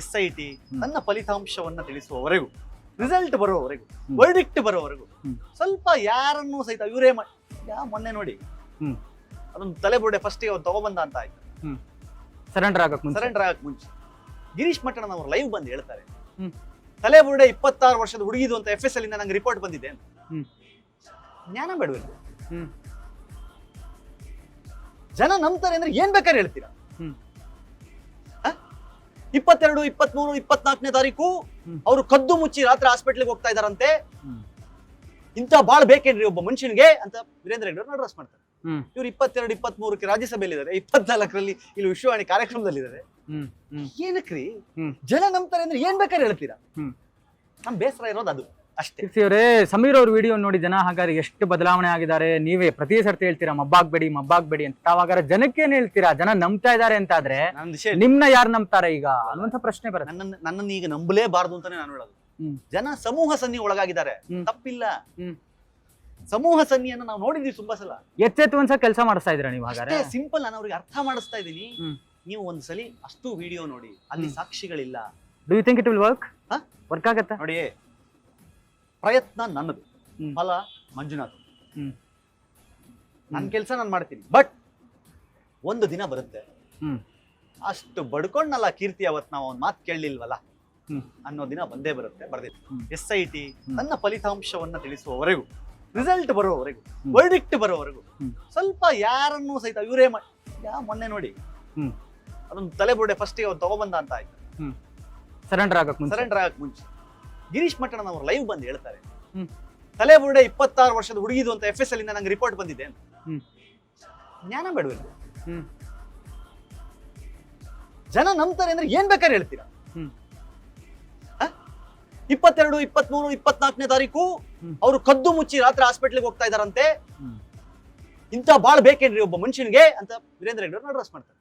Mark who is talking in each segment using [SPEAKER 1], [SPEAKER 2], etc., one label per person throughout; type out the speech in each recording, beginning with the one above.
[SPEAKER 1] SIT ತನ್ನ ಫಲಿತಾಂಶವನ್ನ ತಿಳಿಸುವವರೆಗೂ, result ಬರೋವರೆಗೂ, verdict ಬರೋವರೆಗೂ ಸ್ವಲ್ಪ ಯಾರನ್ನೂ ಸಹಿತ ಇವರೇ ಮೊನ್ನೆ ನೋಡಿ ಅದೊಂದು ತಲೆಬುರುಡೆ ಫಸ್ಟ್ ಅವ್ರು ತಗೊಬಂದ ಅಂತ ಆಯ್ತು.
[SPEAKER 2] ಸರೆಂಡರ್ ಆಗಕ್
[SPEAKER 1] ಮುಂಚೆ ಗಿರೀಶ್ ಮಟ್ಟಣ್ಣನವರು ಲೈವ್ ಬಂದು ಹೇಳ್ತಾರೆ, ತಲೆಬುರುಡೆ 26 ವರ್ಷದ ಹುಡುಗಿದು ಅಂತ FSL ಇಂದ ನಂಗೆ ರಿಪೋರ್ಟ್ ಬಂದಿದೆ ಅಂತ. ಜ್ಞಾನ ಬೇಡವಿಲ್ಲ, ಜನ ನಂಬ್ತಾರೆ ಅಂದ್ರೆ ಏನ್ ಬೇಕಾದ್ರೆ ಹೇಳ್ತೀರಾ? 22, 23, 24ನೇ ತಾರೀಕು ಅವರು ಕದ್ದು ಮುಚ್ಚಿ ರಾತ್ರಿ ಹಾಸ್ಪಿಟ್ಲಿಗೆ ಹೋಗ್ತಾ ಇದಾರಂತೆ. ಇಂತ ಬಾಳ್ ಬೇಕೇನ್ರಿ ಒಬ್ಬ ಮನುಷ್ಯನಿಗೆ ಅಂತ ವೀರೇಂದ್ರ ಹೆಗ್ಡೆ ಅವರು ಅಡ್ರೆಸ್ ಮಾಡ್ತಾರೆ. ಇವ್ರು 22, 23ಕ್ಕೆ ರಾಜ್ಯಸಭೆಯಲ್ಲಿ ಇದಾರೆ, 24ರಲ್ಲಿ ಇಲ್ಲಿ ವಿಶ್ವವಾಣಿ ಕಾರ್ಯಕ್ರಮದಲ್ಲಿ ಇದಾರೆ. ಏನಕ್ರಿ ಜನ ನಂಬ್ತಾರೆ ಅಂದ್ರೆ ಏನ್ ಬೇಕಾದ್ರೆ ಹೇಳ್ತೀರಾ? ನಮ್ ಬೇಸರ ಇರೋದು ಅದು ಅಷ್ಟೇ.
[SPEAKER 2] ಅವರೇ, ಸಮೀರ್ ಅವ್ರ ವಿಡಿಯೋ ನೋಡಿ ಜನ ಹಾಗಾದ್ರೆ ಎಷ್ಟು ಬದಲಾವಣೆ ಆಗಿದ್ದಾರೆ. ನೀವೇ ಪ್ರತಿ ಸರ್ತಿ ಹೇಳ್ತೀರಾ ಮಬ್ಬಾಗ್ಬೇಡಿ ಅಂತ. ತಾವಾಗ ಜನಕ್ಕೇನ್ ಹೇಳ್ತೀರಾ? ಜನ ನಂಬ್ತಾ ಇದಾರೆ ಅಂತ ಆದ್ರೆ ನಿಮ್ನ ಯಾರು ನಂಬ್ತಾರೆ ಈಗ ಅನ್ನುವಂತ ಪ್ರಶ್ನೆ ಬರುತ್ತೆ.
[SPEAKER 1] ನನ್ನನ್ನು ಈಗ ನಂಬಲೇಬಾರ್ದು ಅಂತಾನೆ ನಾನು ಹೇಳೋದು. ಜನ ಸಮೂಹ ಸನ್ನಿ ಒಳಗಾಗಿದ್ದಾರೆ, ತಪ್ಪಿಲ್ಲ. ಸಮೂಹ ಸನ್ನಿಯನ್ನು ನಾವು ನೋಡಿದ್ವಿ ತುಂಬಾ ಸಲ.
[SPEAKER 2] ಎಚ್ಚೆತ್ತು ಒಂದ್ಸಲ ಕೆಲಸ ಮಾಡಿಸ್ತಾ ಇದ್ದೀರಾ ನೀವು? ಹಾಗಾದ್ರೆ
[SPEAKER 1] ಸಿಂಪಲ್, ನಾನು ಅವ್ರಿಗೆ ಅರ್ಥ ಮಾಡಿಸ್ತಾ ಇದ್ದೀನಿ. ನೀವು ಒಂದ್ಸಲಿ ಅಷ್ಟು ವಿಡಿಯೋ ನೋಡಿ, ಅಲ್ಲಿ ಸಾಕ್ಷಿಗಳಿಲ್ಲ.
[SPEAKER 2] Do you think it will work ಆಗತ್ತಾ?
[SPEAKER 1] ನೋಡಿ, ಪ್ರಯತ್ನ ನನ್ನದು, ಫಲ ಮಂಜುನಾಥ್. ನನ್ನ ಕೆಲಸ ನಾನು ಮಾಡ್ತೀನಿ, ಬಟ್ ಒಂದು ದಿನ ಬರುತ್ತೆ, ಅಷ್ಟು ಬಡ್ಕೊಂಡ್ನಲ್ಲ ಕೀರ್ತಿ ಅವತ್ ನಾವು ಒಂದ್ ಮಾತು ಕೇಳಲಿಲ್ವಲ್ಲ ಅನ್ನೋ ದಿನ ಬಂದೇ ಬರುತ್ತೆ. ಬರ್ದಿತ್ತು SIT ತನ್ನ ಫಲಿತಾಂಶವನ್ನ ತಿಳಿಸುವವರೆಗೂ, ರಿಸಲ್ಟ್ ಬರೋವರೆಗೂ, ವರ್ಡಿಕ್ಟ್ ಬರೋವರೆಗೂ ಸ್ವಲ್ಪ ಯಾರನ್ನೂ ಸಹಿತ ಇವರೇ ಮೊನ್ನೆ ನೋಡಿ ಅದೊಂದು ತಲೆಬುರುಡೆ ಫಸ್ಟ್ ಅವ್ರು ತಗೊಬಂದ ಅಂತ ಆಯ್ತು.
[SPEAKER 2] ಸರೆಂಡರ್ ಆಗಕ್
[SPEAKER 1] ಮುಂಚೆ ಗಿರೀಶ್ ಮಟ್ಟಣ್ಣನವರು ಲೈವ್ ಬಂದು ಹೇಳ್ತಾರೆ, ತಲೆಬುರುಡೆ 26 ವರ್ಷದ ಹುಡುಗಿದು ಅಂತ FSL ಇಂದ ನಂಗೆ ರಿಪೋರ್ಟ್ ಬಂದಿದೆ ಅಂತ. ಜ್ಞಾನ ಬೇಡವಿಲ್ಲ, ಜನ ನಂಬ್ತಾರೆ ಅಂದ್ರೆ ಏನ್ ಬೇಕಾದ್ರೆ ಹೇಳ್ತೀರಾ? 22, 23, 24ನೇ ತಾರೀಕು ಅವರು ಕದ್ದು ಮುಚ್ಚಿ ರಾತ್ರಿ ಹಾಸ್ಪಿಟ್ಲಿಗೆ ಹೋಗ್ತಾ ಇದಾರಂತೆ. ಇಂತ ಬಾಳ್ ಬೇಕೇನ್ರಿ ಒಬ್ಬ ಮನುಷ್ಯನಿಗೆ ಅಂತ ವೀರೇಂದ್ರ ಹೆಗ್ಡೆ ಅವರು ಅಡ್ರೆಸ್ ಮಾಡ್ತಾರೆ.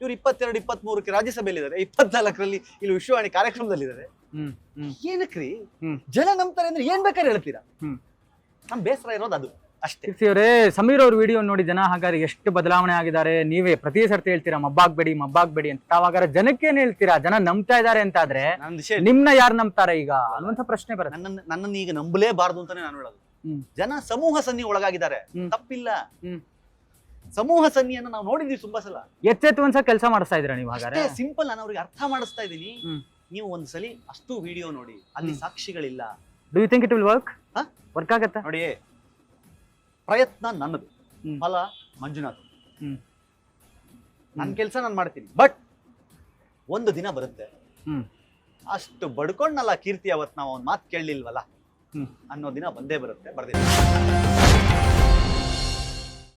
[SPEAKER 1] ಇವ್ರು 22, 23ಕ್ಕೆ ರಾಜ್ಯಸಭೆಯಲ್ಲಿ ಇದಾರೆ, 24ರಲ್ಲಿ ಇಲ್ಲಿ ವಿಶ್ವವಾಣಿ ಕಾರ್ಯಕ್ರಮದಲ್ಲಿ ಇದಾರೆ. ಏನಕ್ರಿ ಜನ ನಂಬ್ತಾರೆ ಅಂದ್ರೆ ಏನ್ ಬೇಕಾದ್ರೆ ಹೇಳ್ತೀರಾ? ನಮ್ ಬೇಸರ ಇರೋದು ಅದು ಅಷ್ಟೇ.
[SPEAKER 2] ಅವರೇ, ಸಮೀರ್ ಅವ್ರ ವಿಡಿಯೋ ನೋಡಿ ಜನ ಹಾಗಾದ್ರೆ ಎಷ್ಟು ಬದಲಾವಣೆ ಆಗಿದ್ದಾರೆ. ನೀವೇ ಪ್ರತಿ ಸರ್ತಿ ಹೇಳ್ತೀರಾ ಮಬ್ಬಾಗ್ಬೇಡಿ ಅಂತ. ತಾವಾಗ ಜನಕ್ಕೇನ್ ಹೇಳ್ತೀರಾ? ಜನ ನಂಬ್ತಾ ಇದಾರೆ ಅಂತ ಆದ್ರೆ ನಿಮ್ನ ಯಾರು ನಂಬ್ತಾರೆ ಈಗ ಅನ್ನುವಂತ ಪ್ರಶ್ನೆ ಬರುತ್ತೆ.
[SPEAKER 1] ನನ್ನನ್ನು ಈಗ ನಂಬಲೇಬಾರ್ದು ಅಂತಾನೆ ನಾನು ಹೇಳೋದು. ಜನ ಸಮೂಹ ಸನ್ನಿ ಒಳಗಾಗಿದ್ದಾರೆ, ತಪ್ಪಿಲ್ಲ. ಸಮೂಹ ಸನ್ನಿಯನ್ನು ನಾವು ನೋಡಿದ್ವಿ ತುಂಬಾ ಸಲ.
[SPEAKER 2] ಎಚ್ಚೆತ್ತು ಒಂದ್ಸಲ ಕೆಲಸ ಮಾಡಿಸ್ತಾ ಇದ್ದೀರಾ ನೀವು? ಹಾಗಾದ್ರೆ
[SPEAKER 1] ಸಿಂಪಲ್, ನಾನು ಅವ್ರಿಗೆ ಅರ್ಥ ಮಾಡಿಸ್ತಾ ಇದ್ದೀನಿ. ನೀವು ಒಂದ್ಸಲಿ ಅಷ್ಟು ವಿಡಿಯೋ ನೋಡಿ, ಅಲ್ಲಿ ಸಾಕ್ಷಿಗಳಿಲ್ಲ.
[SPEAKER 2] Do you think it will work ಆಗತ್ತಾ?
[SPEAKER 1] ನೋಡಿ, ಪ್ರಯತ್ನ ನನ್ನದು, ಫಲ ಮಂಜುನಾಥ್. ನನ್ನ ಕೆಲಸ ನಾನು ಮಾಡ್ತೀನಿ, ಬಟ್ ಒಂದು ದಿನ ಬರುತ್ತೆ, ಅಷ್ಟು ಬಡ್ಕೊಂಡ್ನಲ್ಲ ಕೀರ್ತಿ ಅವತ್ ನಾವು ಒಂದ್ ಮಾತು ಕೇಳಲಿಲ್ವಲ್ಲ ಅನ್ನೋ ದಿನ ಬಂದೇ ಬರುತ್ತೆ. ಬರ್ದಿಲ್ಲ.